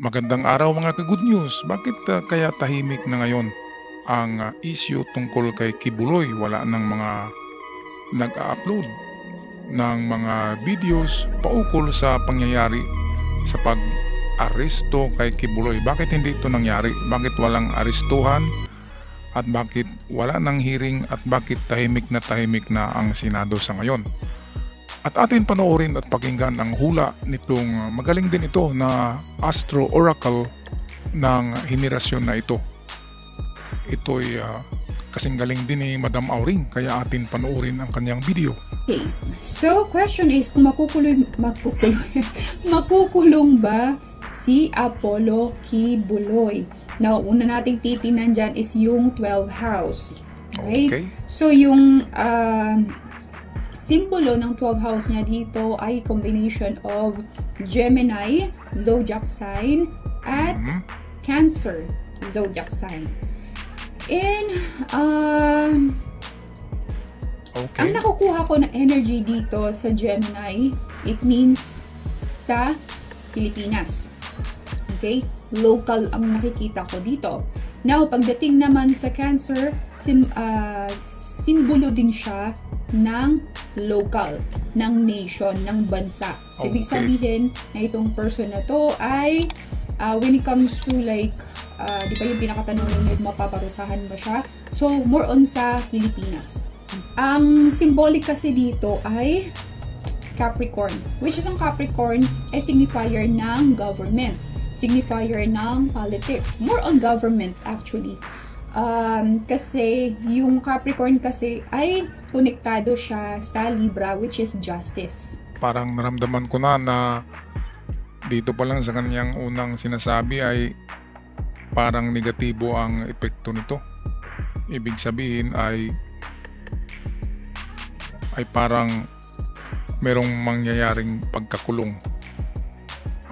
Magandang araw mga ka-good news. Bakit kaya tahimik na ngayon ang issue tungkol kay Kibuloy? Wala nang mga nag-a-upload ng mga videos paukol sa pangyayari sa pag-aresto kay Kibuloy. Bakit hindi ito nangyari? Bakit walang arestuhan? At bakit wala nang hearing? At bakit tahimik na ang Senado sa ngayon? At atin panoorin at pakinggan ang hula nitong magaling din ito na Astro Oracle ng henerasyon na ito. Ito'y kasing galing din ni Madam Auring, kaya atin panoorin ang kanyang video. Okay, so question is kung makukulong ba si Apollo Kibuloy? Now, una nating titingnan dyan is yung 12th house. Right? Okay. So, yung simbolo ng 12th house niya dito ay combination of Gemini, zodiac sign, at Cancer, zodiac sign. And, ang nakukuha ko na energy dito sa Gemini, it means sa Pilipinas. Okay? Local ang nakikita ko dito. Now, pagdating naman sa Cancer, simbolo din siya ng local, ng nation, ng bansa. Ibig sabihin na itong person na to ay when it comes to like di ba yung pinakatanong ninyo, mapaparusahan ba siya? So, more on sa Pilipinas. Ang symbolic kasi dito ay Capricorn, which is ang Capricorn ay signifier ng government, signifier ng politics, more on government actually. Kasi yung Capricorn kasi ay konektado siya sa Libra, which is justice. Parang naramdaman ko na dito pa lang sa kanyang unang sinasabi ay parang negatibo ang epekto nito. Ibig sabihin ay parang merong mangyayaring pagkakulong.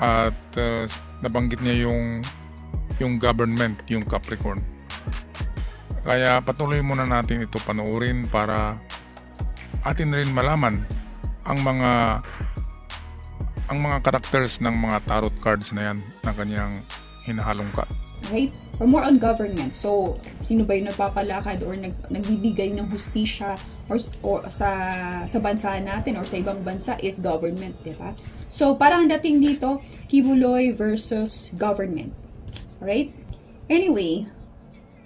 At nabanggit niya yung government, yung Capricorn. Kaya patuloy muna natin ito panoorin para atin rin malaman ang mga characters ng mga tarot cards na yan na kanyang hinahalongkat. Right? Or more on government. So, sino ba yung nagpapalakad or nagbibigay ng hustisya or sa bansa natin or sa ibang bansa is government, di ba? So, parang dating dito, Kibuloy versus government. Right? Anyway,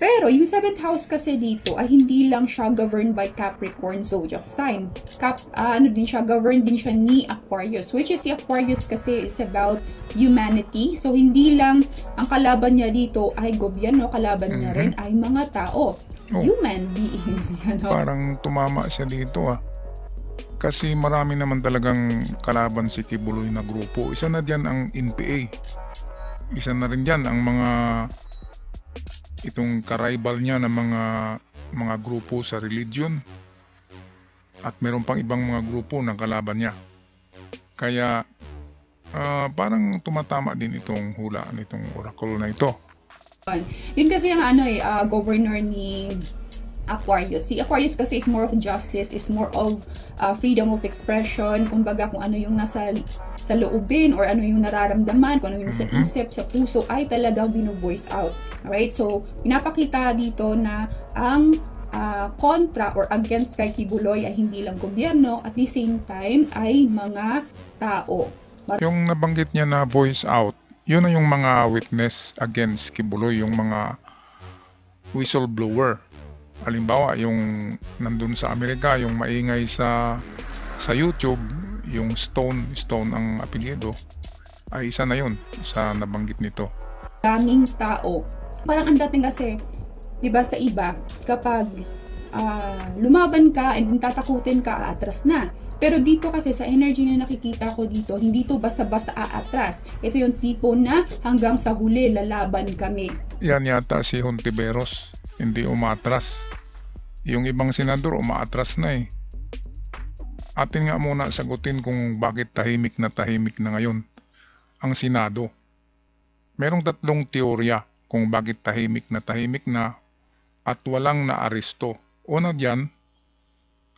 pero yung 7th house kasi dito ay hindi lang siya governed by Capricorn zodiac sign. Governed din siya ni Aquarius, which is si Aquarius kasi is about humanity. So hindi lang ang kalaban niya dito ay gobyerno, kalaban niya rin ay mga tao, human beings. Parang tumama siya dito kasi marami naman talagang kalaban si Kibuloy na grupo. Isa na diyan ang NPA. Isa na rin diyan ang mga itong ka-rival niya na mga grupo sa religion, at meron pang ibang mga grupo ng kalaban niya. Kaya parang tumatama din itong hula nitong oracle na ito. Yun kasi ang governor ni Aquarius. Si Aquarius kasi is more of justice, is more of freedom of expression, kumbaga kung ano yung nasa sa loobin or ano yung nararamdaman, kung ano yung nasa isip, sa puso ay talagang bino-voice out. Alright? So, pinapakita dito na ang kontra or against kay Kibuloy ay hindi lang gobyerno, at the same time ay mga tao. Yung nabanggit niya na voice out, yun na yung mga witness against Kibuloy, yung mga whistleblower. Halimbawa, yung nandun sa Amerika, yung maingay sa YouTube, yung Stone ang apelyido, ay isa na yun sa nabanggit nito. Daming tao. Parang ang dating kasi, di ba sa iba, kapag lumaban ka and tatakutin ka, aatras na. Pero dito kasi sa energy na nakikita ko dito, hindi to basta-basta aatras. Ito yung tipo na hanggang sa huli, lalaban kami. Yan yata si Hontiveros, hindi umatras. Yung ibang senador umaatras na eh. Atin nga muna sagutin kung bakit tahimik na ngayon ang Senado. Merong tatlong teorya kung bakit tahimik na at walang naaresto. Una diyan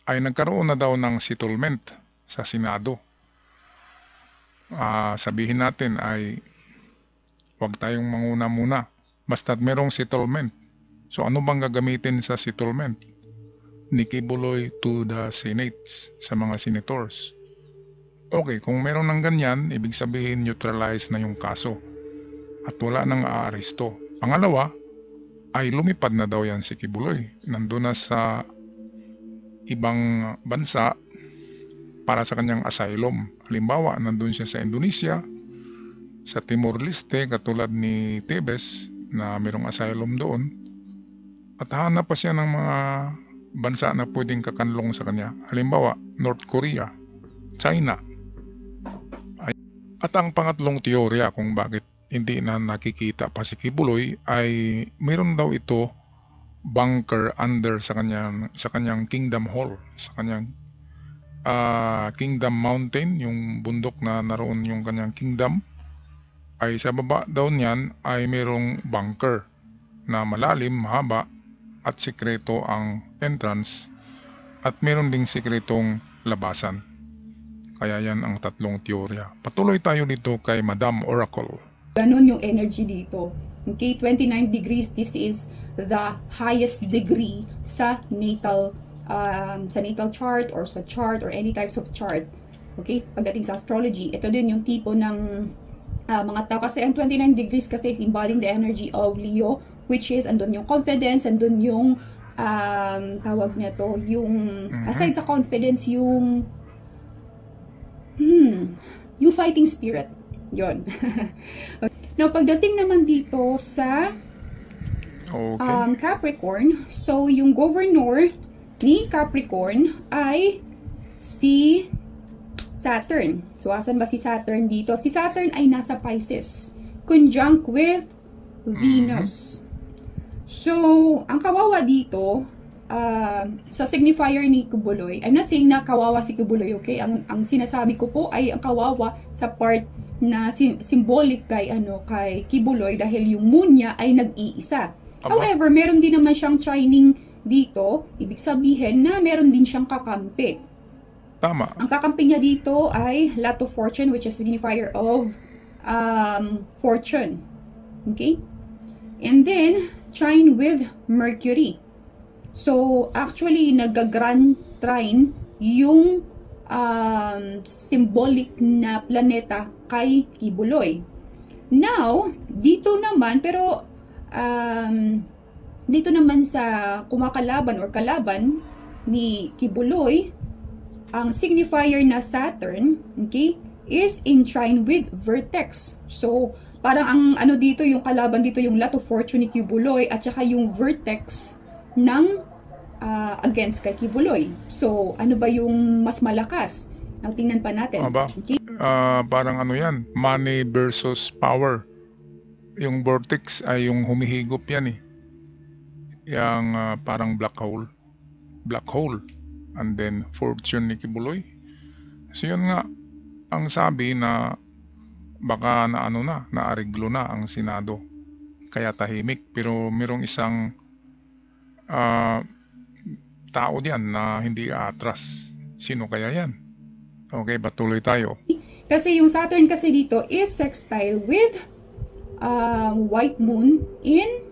ay nagkaroon na daw ng settlement sa Senado. Sabihin natin ay Huwag tayong manguna muna. Basta't merong settlement. So ano bang gagamitin sa settlement? Ni Kibuloy to the Senate, sa mga senators. Okay, kung meron ng ganyan, ibig sabihin neutralize na yung kaso. At wala nang aaresto. Pangalawa, ay lumipad na daw yan si Kibuloy. Nandun na sa ibang bansa para sa kanyang asylum. Halimbawa, nandun siya sa Indonesia, sa Timor-Leste, katulad ni Tebes na mayroong asylum doon. At hanap pa siya ng mga bansa na pwedeng kakanlong sa kanya. Halimbawa, North Korea, China. At ang pangatlong teorya kung bakit hindi na nakikita pa si Kibuloy ay mayroon daw ito bunker under sa kanyang Kingdom Hall, sa kanyang Kingdom Mountain, yung bundok na naroon yung kanyang kingdom, ay sa baba daw niyan ay mayroong bunker na malalim, mahaba at sikreto ang entrance at mayroon ding sikretong labasan. Kaya yan ang tatlong teorya. Patuloy tayo dito kay Madam Oracle. Ganon yung energy dito. Okay, 29 degrees, this is the highest degree sa natal chart or sa chart or any types of chart. Okay, pagdating sa astrology, ito din yung tipo ng mga tao. Kasi ang 29 degrees kasi is embodying the energy of Leo, which is andun yung confidence, andun yung tawag nito, yung aside sa confidence, yung fighting spirit. Yon. Now, pagdating naman dito sa Capricorn, so yung governor ni Capricorn ay si Saturn. So, asan ba si Saturn dito? Si Saturn ay nasa Pisces, conjunct with Venus. So, ang kawawa dito, sa signifier ni Kibuloy, I'm not saying na kawawa si Kibuloy, okay? Ang sinasabi ko po ay ang kawawa sa part na symbolic kay Kibuloy dahil yung moon niya ay nag-iisa. However, meron din naman siyang trining dito, ibig sabihin na meron din siyang kakampi. Tama. Ang kakampi niya dito ay lot of fortune, which is signifier of fortune. Okay? And then, trine with Mercury. So, actually, nag-grand trine yung symbolic na planeta kay Kibuloy. Now, dito naman, pero dito naman sa kumakalaban or kalaban ni Kibuloy, ang signifier na Saturn, okay, is in trine with vertex. So, parang ang ano dito, yung kalaban dito, yung lot of fortune ni Kibuloy at saka yung vertex ng against kay Kibuloy. So, ano ba yung mas malakas? Now, tingnan pa natin. Okay? Parang ano yan, money versus power. Yung vortex ay yung humihigop yan eh. Yung parang black hole. Black hole. And then, fortune ni Kibuloy. So, yun nga, ang sabi na baka naariglo na ang Senado. Kaya tahimik. Pero merong isang tao diyan na hindi aatras. Sino kaya yan? Okay, patuloy tayo. Kasi yung Saturn kasi dito is sextile with white moon in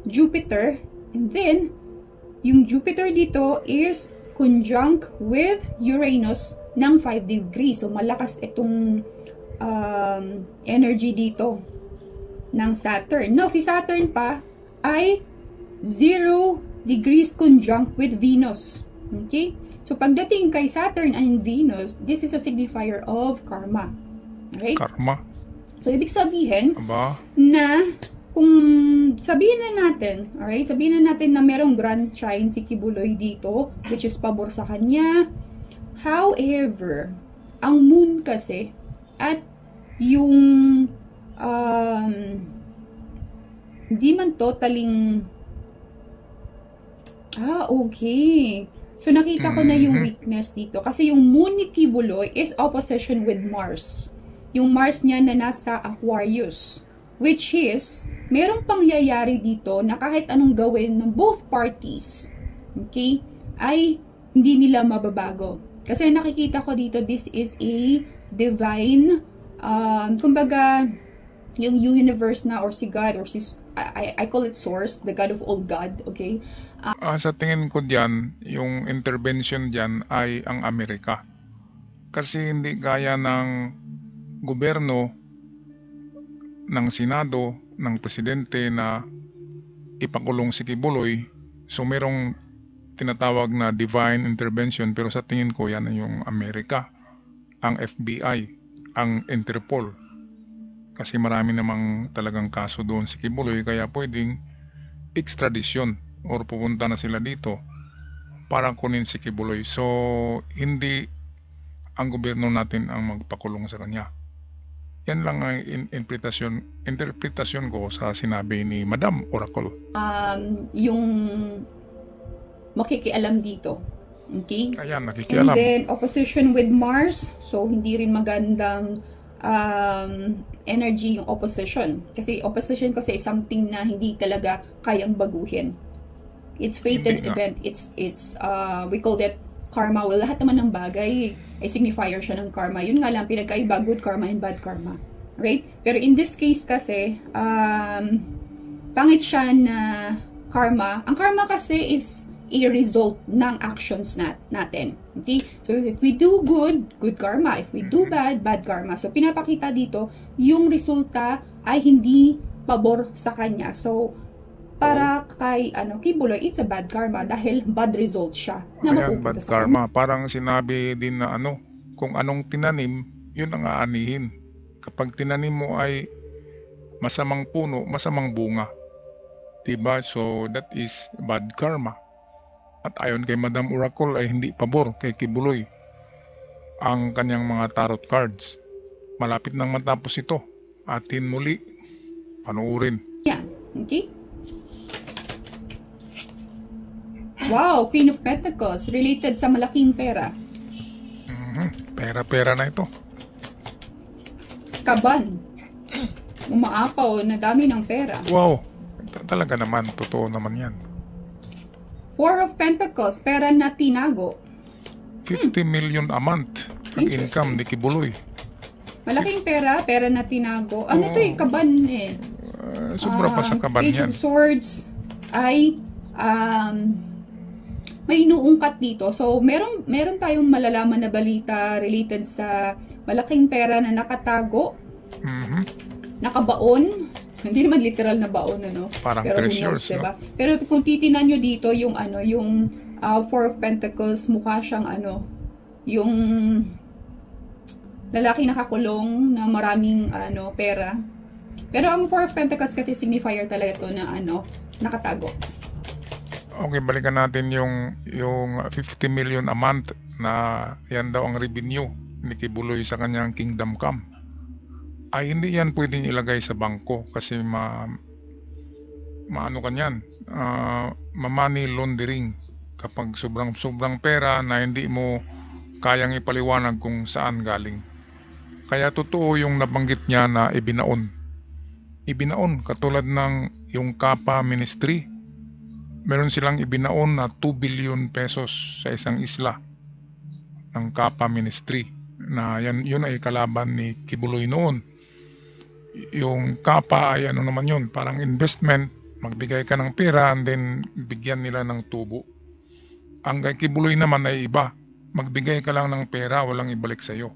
Jupiter. And then, yung Jupiter dito is conjunct with Uranus ng 5 degrees. So, malakas itong energy dito ng Saturn. No, si Saturn pa ay 0 degrees conjunct with Venus. Okay? So, pagdating kay Saturn and Venus, this is a signifier of karma. Okay? Karma. So, ibig sabihin na kung sabihin na natin, alright, sabihin na natin na merong grand trine si Kibuloy dito, which is pabor sa kanya. However, ang moon kasi at yung hindi man totaling okay. So, nakita ko na yung weakness dito. Kasi yung moon ni Kibuloy is opposition with Mars. Yung Mars niya na nasa Aquarius. Which is, merong pangyayari dito na kahit anong gawin ng both parties, okay, ay hindi nila mababago. Kasi nakikita ko dito, this is a divine, kumbaga, yung universe na, or si God, or si, I call it source, the God of all God, okay? Sa tingin ko diyan, yung intervention diyan ay ang Amerika. Kasi hindi gaya ng gobyerno, ng Senado, ng Presidente na ipakulong si Kibuloy. So merong tinatawag na divine intervention, pero sa tingin ko yan ay yung Amerika, ang FBI, ang Interpol. Kasi marami namang talagang kaso doon si Kibuloy, kaya pwedeng extradition or pupunta na sila dito para kunin si Kibuloy. So hindi ang gobyerno natin ang magpakulong sa kanya. Yan lang ang interpretasyon ko sa sinabi ni Madam Oracle. Yung makikialam dito. Okay? Ayan, And nakikialam. then, opposition with Mars. So, hindi rin magandang energy yung opposition. Kasi opposition kasi is something na hindi talaga kayang baguhin. It's fated Hindi nga. event. It's we call that karma. Well, lahat naman ng bagay ay signifier siya ng karma. Yun nga lang, pinagkaiba, good karma and bad karma. Right? Pero in this case kasi, pangit siya na karma. Ang karma kasi is a result ng actions natin. Okay? So, if we do good, good karma. If we do bad, bad karma. So, pinapakita dito, yung resulta ay hindi pabor sa kanya. So, para kay Kibuloy, it's a bad karma dahil bad result siya na Ayan, mapupunta bad sa karma. Parang sinabi din na kung anong tinanim, yun ang aanihin. Kapag tinanim mo ay masamang puno, masamang bunga. Diba? So, that is bad karma. At ayon kay Madam Oracle ay hindi pabor kay Kibuloy ang kanyang mga tarot cards. Malapit nang matapos ito. Atin muli, panuurin. Yan. Okay? Wow, Queen of Pentacles, related sa malaking pera. Pera-pera na ito. Kaban. Umaapaw na dami ng pera. Wow, talaga naman, totoo naman yan. Four of Pentacles, pera na tinago. 50 million a month ang income ni Kibuloy. Malaking pera, pera na tinago. Ano to eh, kaban eh. Sobra pa sa kaban Page yan. of Swords ay may inuungkat dito. So, meron tayong malalaman na balita related sa malaking pera na nakatago, nakabaon. Hindi naman literal na baon, ano? Parang pero treasures, diba? Pero kung titinan nyo dito, yung Four of Pentacles, mukha siyang yung lalaki nakakulong na maraming pera. Pero ang Four of Pentacles kasi signifier talaga to na nakatago. Okay, balikan natin yung 50 million a month na yan daw ang revenue ni Kibuloy sa kanyang Kingdom Come. Ay hindi yan pwedeng ilagay sa bangko kasi maano kanyan, ma-money laundering kapag sobrang pera na hindi mo kayang ipaliwanag kung saan galing. Kaya totoo yung nabanggit niya na ibinaon katulad ng yung Kapa Ministry. Meron silang ibinaon na 2 billion pesos sa isang isla ng Kapa Ministry na yun ay kalaban ni Kibuloy noon. Yung Kapa ay naman yun, parang investment, magbigay ka ng pera and then bigyan nila ng tubo. Ang kay Kibuloy naman ay iba, magbigay ka lang ng pera, walang ibalik sa'yo.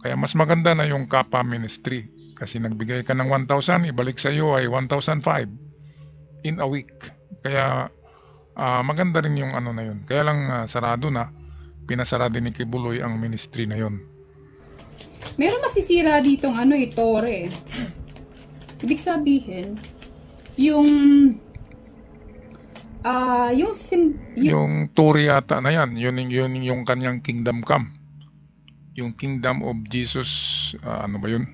Kaya mas maganda na yung Kapa Ministry kasi nagbigay ka ng 1,000, ibalik sa'yo ay 1,500 in a week. Kaya maganda rin yung na yun. Kaya lang sarado na, pinasara din ni Kibuloy ang ministry na yun. Meron masisira ditong tore. Ibig sabihin, yung Tory yata na yan, yun yung kanyang Kingdom Come. Yung Kingdom of Jesus, ano ba yun?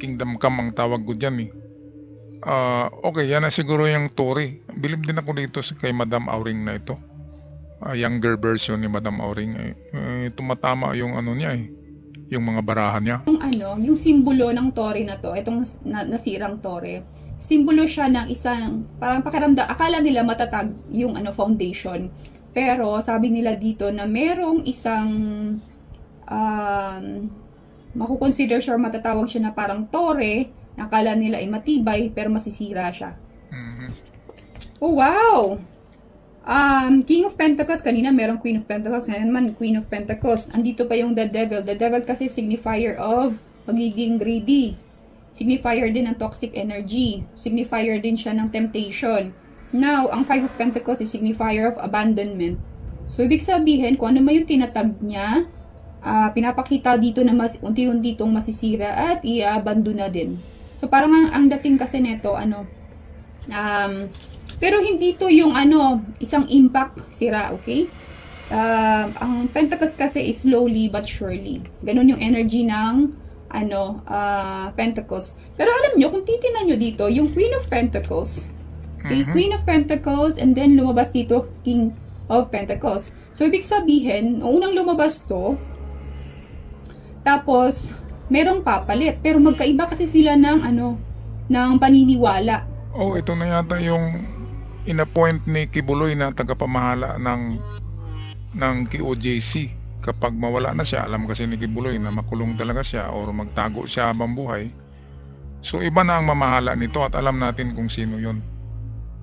Kingdom Come ang tawag ko dyan eh. Okay, yan na siguro yung Tory. Bilib din ako dito kay Madam Auring na ito. Younger version ni Madam Auring. Tumatama yung niya eh. Yung mga barahan niya. Yung simbolo ng Tory na to, itong nasirang Tory, simbolo siya ng isang, parang pakiramdam, akala nila matatag yung foundation. Pero sabi nila dito na merong isang makukonsider siya, matatawag siya na parang tore, nakala nila ay matibay, pero masisira siya. Oh, wow! King of Pentacles, kanina merong Queen of Pentacles, ngayon naman Queen of Pentacles. Andito pa yung the Devil. The Devil kasi signifier of pagiging greedy. Signifier din ng toxic energy. Signifier din siya ng temptation. Now, ang Five of Pentacles is signifier of abandonment. So, ibig sabihin, kung ano man yung tinatag niya, pinapakita dito na unti-unti itong masisira at i-abandon na din. So, parang ang dating kasi neto, pero hindi to yung isang impact sira, okay? Ang Pentacles kasi is slowly but surely. Ganun yung energy ng Pentacles. Pero alam nyo, kung titinan nyo dito, yung Queen of Pentacles, okay, Queen of Pentacles, and then lumabas dito, King of Pentacles. So, ibig sabihin, unang lumabas to, tapos, merong papalit. Pero magkaiba kasi sila ng paniniwala. Oh, ito na yata yung inappoint ni Kibuloy na tagapamahala ng QOJC. Kapag mawala na siya, alam kasi ni Kibuloy na makulong talaga siya or magtago siya habang buhay. So iba na ang mamahala nito at alam natin kung sino yun.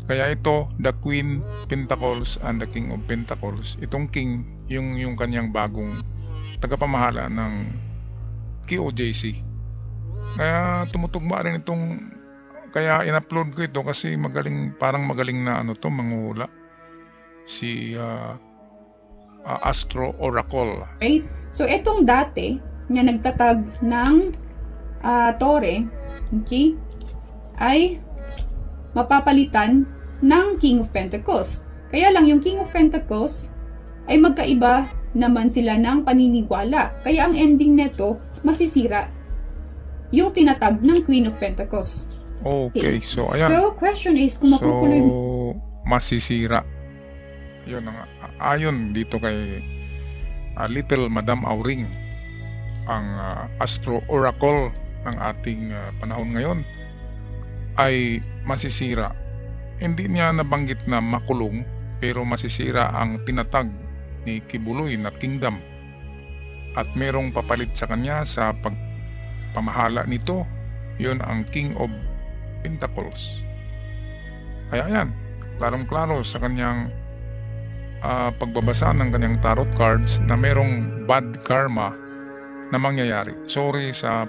Kaya ito, the Queen Pentacles and the King of Pentacles. Itong King, yung kanyang bagong tagapamahala ng QOJC. Kaya tumutugma rin itong, kaya in-upload ko ito kasi parang magaling na manguhula. Si Astro Oracle. Right? So, etong dati na nagtatag ng tore, okay, ay mapapalitan ng King of Pentacles. Kaya lang, yung King of Pentacles ay magkaiba naman sila ng paniniwala. Kaya ang ending neto, masisira yung tinatag ng Queen of Pentacles. Okay, so ayan. So, question is, kung makukuloy mo. So, masisira. Yun ang ayon dito kay Little Madam Auring, ang Astro Oracle ng ating panahon ngayon, ay masisira. Hindi niya nabanggit na makulong, pero masisira ang tinatag ni Kibuloy na kingdom. At merong papalit sa kanya sa pagpamahala nito. Yun ang King of Pentacles. Kaya yan, klarong-klaro sa kanyang pagbabasa ng kanyang tarot cards na merong bad karma na mangyayari. Sorry sa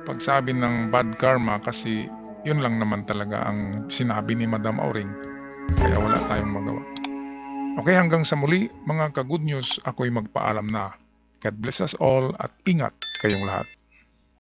pagsabi ng bad karma kasi yun lang naman talaga ang sinabi ni Madam Auring. Kaya wala tayong magawa. Okay, hanggang sa muli mga ka-good news, ako'y magpaalam na. God bless us all at ingat kayong lahat.